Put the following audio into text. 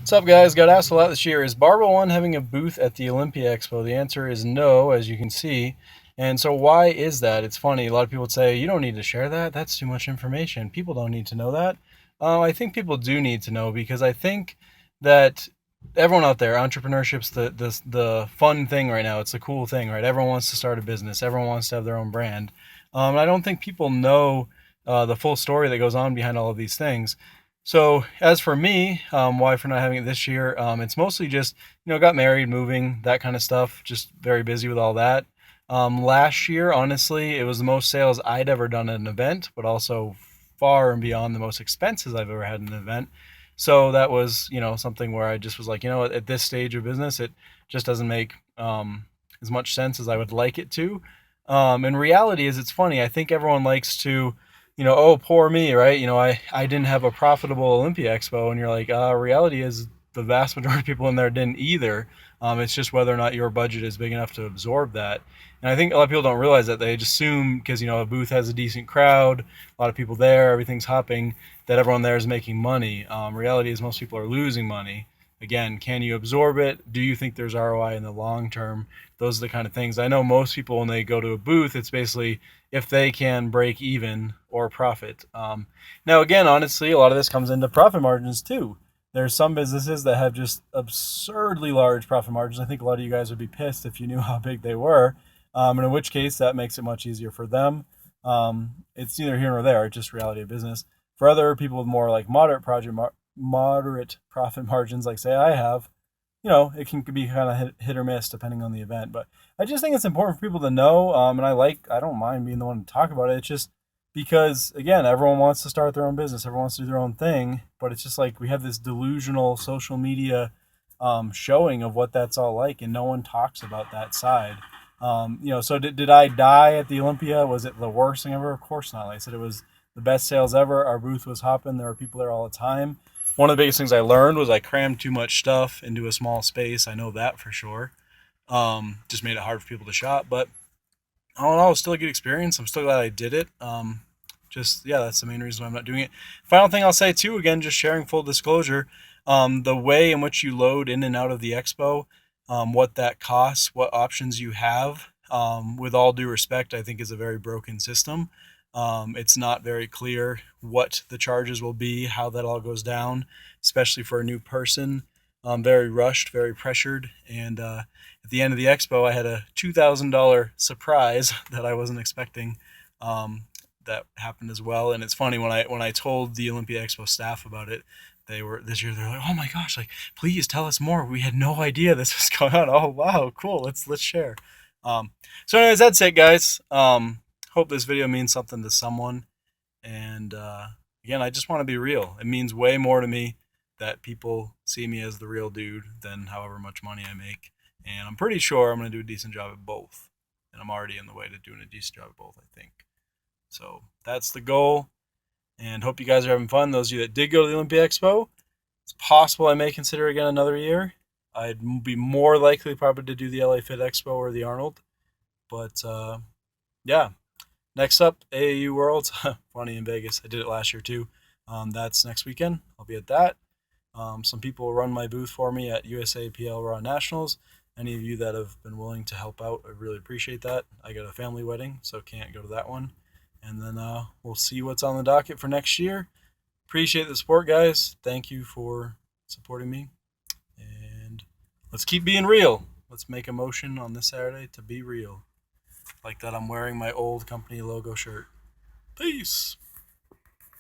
What's up, guys? Got asked a lot this year. Is Barbell One having a booth at the Olympia Expo? The answer is no, as you can see. And so, why is that? It's funny. A lot of people would say, you don't need to share that. That's too much information. People don't need to know that. I think people do need to know because I think that everyone out there, entrepreneurship's the fun thing right now. It's the cool thing, right? Everyone wants to start a business. Everyone wants to have their own brand. I don't think people know the full story that goes on behind all of these things. So as for me, why for not having it this year, it's mostly just, got married, moving, that kind of stuff. Just very busy with all that. Last year, honestly, it was the most sales I'd ever done at an event, but also far and beyond the most expenses I've ever had in an event. So that was, something where I just was like, at this stage of business, it just doesn't make as much sense as I would like it to. And reality is, it's funny. I think everyone likes to, oh, poor me, right? I didn't have a profitable Olympia Expo, and you're like, reality is the vast majority of people in there didn't either. It's just whether or not your budget is big enough to absorb that. And I think a lot of people don't realize that. They just assume because, a booth has a decent crowd, a lot of people there, everything's hopping, that everyone there is making money. Reality is most people are losing money. Again, can you absorb it? Do you think there's ROI in the long term? Those are the kind of things. I know most people, when they go to a booth, it's basically if they can break even or profit. Now, again, honestly, a lot of this comes into profit margins too. There's some businesses that have just absurdly large profit margins. I think a lot of you guys would be pissed if you knew how big they were, and in which case that makes it much easier for them. It's neither here nor there. It's just reality of business. For other people with more like moderate profit margins, like say I have, it can be kind of hit or miss depending on the event. But I just think it's important for people to know. And I don't mind being the one to talk about it. It's just because, again, everyone wants to start their own business. Everyone wants to do their own thing. But it's just like we have this delusional social media showing of what that's all like. And no one talks about that side. So did I die at the Olympia? Was it the worst thing ever? Of course not. Like I said, it was the best sales ever. Our booth was hopping. There were people there all the time. One of the biggest things I learned was I crammed too much stuff into a small space. I know that for sure. Just made it hard for people to shop, but all in all, it was still a good experience. I'm still glad I did it. Yeah, that's the main reason why I'm not doing it. Final thing I'll say too, again, just sharing full disclosure, the way in which you load in and out of the expo, what that costs, what options you have, with all due respect, I think is a very broken system. It's not very clear what the charges will be, how that all goes down, especially for a new person. Very rushed, very pressured, and at the end of the expo, I had a $2,000 surprise that I wasn't expecting. That happened as well, and it's funny when I told the Olympia Expo staff about it. They're like, oh my gosh, like please tell us more. We had no idea this was going on. Oh wow, cool. Let's share. So anyways, that's it, guys. Hope this video means something to someone. And again, I just want to be real. It means way more to me that people see me as the real dude than however much money I make. And I'm pretty sure I'm going to do a decent job at both. And I'm already in the way to doing a decent job at both, I think. So that's the goal. And hope you guys are having fun. Those of you that did go to the Olympia Expo, it's possible I may consider again another year. I'd be more likely probably to do the LA Fit Expo or the Arnold. But yeah. Next up, AAU Worlds. Funny, in Vegas. I did it last year too. That's next weekend. I'll be at that. Some people will run my booth for me at USAPL Raw Nationals. Any of you that have been willing to help out, I really appreciate that. I got a family wedding, so can't go to that one. And then we'll see what's on the docket for next year. Appreciate the support, guys. Thank you for supporting me. And let's keep being real. Let's make a motion on this Saturday to be real. Like that I'm wearing my old company logo shirt. Peace.